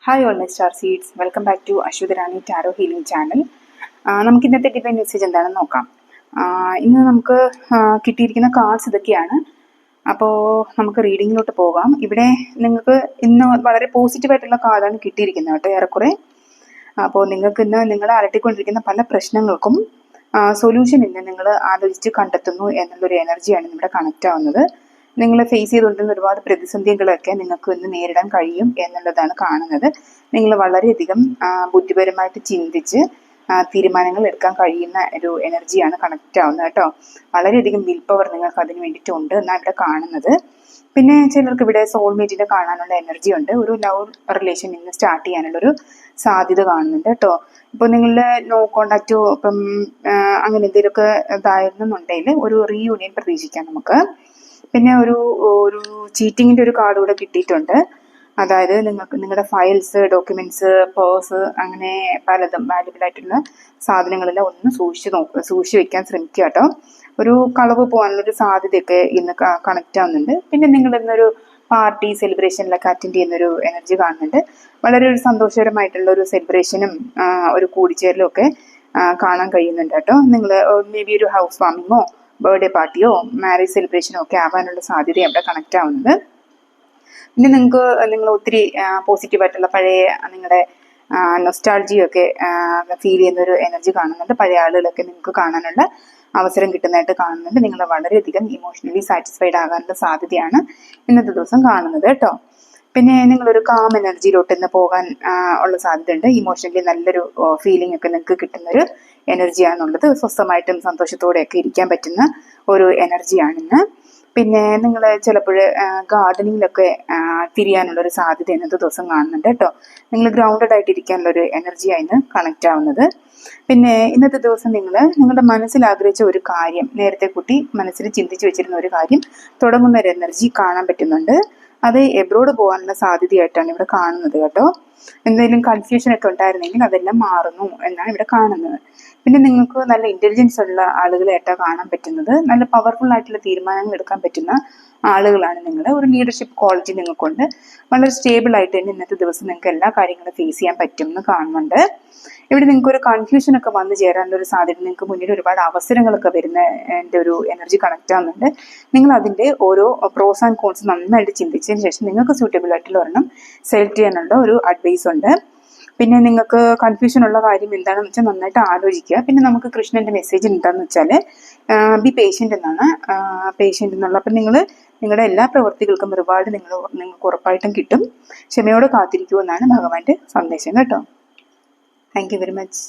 Hi all my star seeds, welcome back to Ashwatharani tarot healing channel. നമുക്ക് ഇന്നത്തെ divine message എന്താണെന്ന് നോക്കാം. ഇന്ന് നമുക്ക് കിട്ടിയിരിക്കുന്ന കാർഡ്സ് ഇതൊക്കെയാണ്. അപ്പോൾ നമുക്ക് റീഡിങ്ങിലോട്ട് പോകാം. ഇവിടെ നിങ്ങൾക്ക് ഇന്ന് വളരെ പോസിറ്റീവായിട്ടുള്ള കാർഡാണ് കിട്ടിയിരിക്കുന്നത് കേട്ടോ, ഏറെക്കുറെ. അപ്പോൾ നിങ്ങൾക്ക് ഇന്ന് നിങ്ങൾ അലട്ടിക്കൊണ്ടിരിക്കുന്ന പല പ്രശ്നങ്ങൾക്കും സൊല്യൂഷൻ ഇന്ന് നിങ്ങൾ ആലോചിച്ച് കണ്ടെത്തുന്നു എന്നുള്ളൊരു എനർജിയാണ് ഇവിടെ കണക്റ്റ് ആവുന്നത്. നിങ്ങൾ ഫേസ് ചെയ്തുകൊണ്ടിരുന്ന ഒരുപാട് പ്രതിസന്ധികളൊക്കെ നിങ്ങൾക്ക് ഇന്ന് നേരിടാൻ കഴിയും എന്നുള്ളതാണ് കാണുന്നത്. നിങ്ങൾ വളരെയധികം ബുദ്ധിപരമായിട്ട് ചിന്തിച്ച് തീരുമാനങ്ങൾ എടുക്കാൻ കഴിയുന്ന ഒരു എനർജിയാണ് കണക്റ്റ് ആവുന്നത് കേട്ടോ. വളരെയധികം വിൽ പവർ നിങ്ങൾക്ക് അതിന് വേണ്ടിയിട്ടുണ്ട് എന്നാണ് ഇവിടെ കാണുന്നത്. പിന്നെ ചിലർക്ക് ഇവിടെ സോൾമേറ്റിനെ കാണാനുള്ള എനർജി ഉണ്ട്. ഒരു ലവ് റിലേഷൻ ഇന്ന് സ്റ്റാർട്ട് ചെയ്യാനുള്ളൊരു സാധ്യത കാണുന്നുണ്ട് കേട്ടോ. ഇപ്പോൾ നിങ്ങളുടെ നോ കോണ്ടാക്റ്റോ ഇപ്പം അങ്ങനെ എന്തെങ്കിലുമൊക്കെ ഇതായിരുന്നുണ്ടെങ്കിൽ ഒരു റീയൂണിയൻ പ്രതീക്ഷിക്കാം നമുക്ക്. പിന്നെ ഒരു ചീറ്റിങ്ങിൻ്റെ ഒരു കാർഡ് കൂടെ കിട്ടിയിട്ടുണ്ട്. അതായത് നിങ്ങൾക്ക് നിങ്ങളുടെ ഫയൽസ്, ഡോക്യുമെന്റ്സ്, പേഴ്സ്, അങ്ങനെ പലതും വാല്യുബിൾ ആയിട്ടുള്ള സാധനങ്ങളെല്ലാം ഒന്ന് സൂക്ഷിച്ച് വെക്കാൻ ശ്രമിക്കുക കേട്ടോ. ഒരു കളവ് പോകാനുള്ളൊരു സാധ്യതയൊക്കെ ഇന്ന് കണക്റ്റ് ആവുന്നുണ്ട്. പിന്നെ നിങ്ങൾ ഇന്നൊരു പാർട്ടി സെലിബ്രേഷനിലൊക്കെ അറ്റൻഡ് ചെയ്യുന്നൊരു എനർജി കാണുന്നുണ്ട്. വളരെ ഒരു സന്തോഷകരമായിട്ടുള്ള ഒരു സെലിബ്രേഷനും ഒരു കൂടിച്ചേരലും ഒക്കെ കാണാൻ കഴിയുന്നുണ്ട് കേട്ടോ. നിങ്ങൾ മേ ബി ഒരു ഹൗസ് വാമിങ്ങോ ബർത്ത്ഡേ പാർട്ടിയോ മാരേജ് സെലിബ്രേഷനോ ഒക്കെ ആവാനുള്ള സാധ്യത അവിടെ കണക്റ്റ് ആവുന്നത്. പിന്നെ നിങ്ങൾ ഒത്തിരി പോസിറ്റീവായിട്ടുള്ള പഴയ നിങ്ങളുടെ നൊസ്റ്റാൾജിയൊക്കെ ഫീൽ ചെയ്യുന്ന ഒരു എനർജി കാണുന്നുണ്ട്. പഴയ ആളുകളൊക്കെ നിങ്ങൾക്ക് കാണാനുള്ള അവസരം കിട്ടുന്നതായിട്ട് കാണുന്നുണ്ട്. നിങ്ങൾ വളരെയധികം ഇമോഷണലി സാറ്റിസ്ഫൈഡ് ആകാനുള്ള സാധ്യതയാണ് ഇന്നത്തെ ദിവസം കാണുന്നത് കേട്ടോ. പിന്നെ നിങ്ങളൊരു കാം എനർജിയിലോട്ട് ഇന്ന് പോകാൻ ഉള്ള സാധ്യതയുണ്ട്. ഇമോഷണലി നല്ലൊരു ഫീലിംഗ് ഒക്കെ നിങ്ങൾക്ക് കിട്ടുന്നൊരു എനർജിയാണുള്ളത്. സ്വസ്ഥമായിട്ടും സന്തോഷത്തോടെയൊക്കെ ഇരിക്കാൻ പറ്റുന്ന ഒരു എനർജിയാണിന്ന്. പിന്നെ നിങ്ങൾ ചിലപ്പോൾ ഗാർഡനിങ്ങിലൊക്കെ തിരിയാനുള്ളൊരു സാധ്യത ഇന്നത്തെ ദിവസം കാണുന്നുണ്ട് കേട്ടോ. നിങ്ങൾ ഗ്രൗണ്ടഡ് ആയിട്ട് ഇരിക്കാനുള്ളൊരു എനർജിയായിന്ന് കണക്റ്റ് ആവുന്നത്. പിന്നെ ഇന്നത്തെ ദിവസം നിങ്ങളുടെ മനസ്സിൽ ആഗ്രഹിച്ച ഒരു കാര്യം, നേരത്തെ കൂട്ടി മനസ്സിൽ ചിന്തിച്ച് വെച്ചിരുന്ന ഒരു കാര്യം തുടങ്ങുന്ന ഒരു എനർജി കാണാൻ പറ്റുന്നുണ്ട്. അത് എബ്രോഡ് പോകാനുള്ള സാധ്യതയായിട്ടാണ് ഇവിടെ കാണുന്നത് കേട്ടോ. എന്തെങ്കിലും കൺഫ്യൂഷനൊക്കെ ഉണ്ടായിരുന്നെങ്കിൽ അതെല്ലാം മാറുന്നു എന്നാണ് ഇവിടെ കാണുന്നത്. പിന്നെ നിങ്ങൾക്ക് നല്ല ഇൻ്റലിജൻസ് ഉള്ള ആളുകളായിട്ടാണ് കാണാൻ പറ്റുന്നത്. നല്ല പവർഫുൾ ആയിട്ടുള്ള തീരുമാനങ്ങൾ എടുക്കാൻ പറ്റുന്ന ആളുകളാണ് നിങ്ങൾ. ഒരു ലീഡർഷിപ്പ് ക്വാളിറ്റി നിങ്ങൾക്കുണ്ട്. വളരെ സ്റ്റേബിൾ ആയിട്ട് തന്നെ ഇന്നത്തെ ദിവസം നിങ്ങൾക്ക് എല്ലാ കാര്യങ്ങളും ഫേസ് ചെയ്യാൻ പറ്റും എന്ന് കാണുന്നുണ്ട്. ഇവിടെ നിങ്ങൾക്ക് ഒരു കൺഫ്യൂഷനൊക്കെ വന്നു ചേരാനുള്ള ഒരു സാധ്യത, നിങ്ങൾക്ക് മുന്നിൽ ഒരുപാട് അവസരങ്ങളൊക്കെ വരുന്ന എൻ്റെ ഒരു എനർജി കണക്റ്റ് ആവുന്നുണ്ട്. നിങ്ങൾ അതിൻ്റെ ഓരോ പ്രോസ് ആൻഡ് കോൺസ് നന്നായിട്ട് ചിന്തിച്ചതിന് ശേഷം നിങ്ങൾക്ക് സൂട്ടബിൾ ആയിട്ടുള്ള ഒരെണ്ണം സെലക്ട് ചെയ്യാനുള്ള ഒരു അഡ്വൈസ് ഉണ്ട്. പിന്നെ നിങ്ങൾക്ക് കൺഫ്യൂഷൻ ഉള്ള കാര്യം എന്താണെന്ന് വെച്ചാൽ നന്നായിട്ട് ആലോചിക്കുക. പിന്നെ നമുക്ക് കൃഷ്ണൻ്റെ മെസ്സേജ് എന്താണെന്ന് വെച്ചാൽ ബി പേഷ്യൻ്റ് എന്നാണ്. പേഷ്യൻ്റ് എന്നുള്ള അപ്പം നിങ്ങളുടെ എല്ലാ പ്രവൃത്തികൾക്കും റിവാർഡ് നിങ്ങൾക്ക് ഉറപ്പായിട്ടും കിട്ടും. ക്ഷമയോടെ കാത്തിരിക്കൂ എന്നാണ് ഭഗവാന്റെ സന്ദേശം കേട്ടോ. Thank you very much.